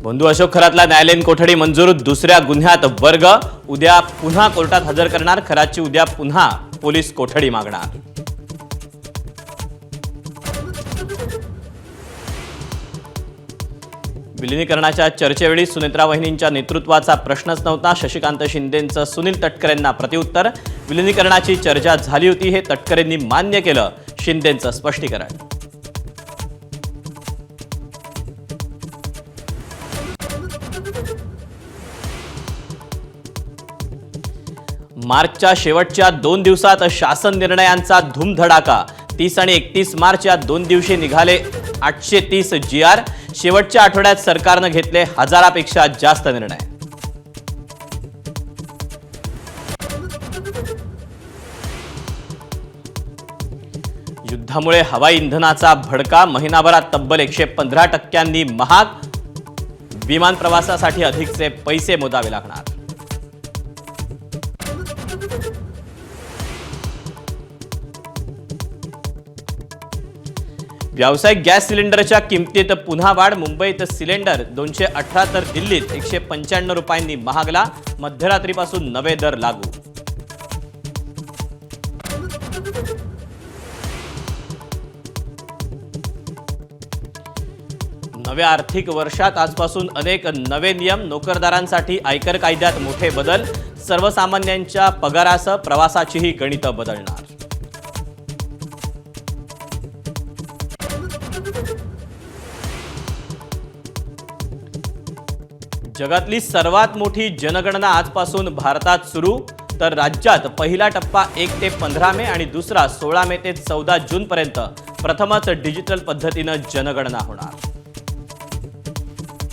बंधू अशोक खरातला न्यायालयीन कोठडी मंजूर, दुसऱ्या गुन्ह्यात वर्ग, उद्या पुन्हा कोर्टात हजर करणार. खरातची उद्या पुन्हा पोलीस कोठडी मागणार. विलिनीकरणाच्या चर्चेवेळी सुनेत्रा वहिनींच्या नेतृत्वाचा प्रश्नच नव्हता. शशिकांत शिंदेंचं सुनील तटकरेंना प्रत्युत्तर. विलिनीकरणाची चर्चा झाली होती, हे तटकरेंनी मान्य केलं. शिंदेंचं स्पष्टीकरण. मार्चच्या शेवटच्या 2 दिवसात शासन निर्णयांचा धूमधडाका. 30 आणि 31 मार्च या 2 दिवशी निघाले 830 GR. शेवटच्या आठवड्यात सरकारनं घेतले हजारापेक्षा जास्त निर्णय. युद्धामुळे हवाई इंधनाचा भडका. महिनाभरात तब्बल 115% महाग. विमान प्रवासासाठी अधिकचे पैसे मोजावे लागणार. व्यावसायिक गॅस सिलेंडरच्या किमतीत पुन्हा वाढ. मुंबईत सिलेंडर 218 तर दिल्लीत 195 रुपयांनी महागला. मध्यरात्रीपासून नवे दर लागू. नव्या आर्थिक वर्षात आजपासून अनेक नवे नियम. नोकरदारांसाठी आयकर कायद्यात मोठे बदल. सर्वसामान्यांच्या पगारासह प्रवासाचीही गणितं बदलणार. जगातली सर्वात मोठी जनगणना आजपासून भारतात सुरू. तर राज्यात पहिला टप्पा 1 ते 15 मे आणि दुसरा 16 मे ते 14 जून पर्यंत. प्रथमच डिजिटल पद्धतीनं जनगणना होणार.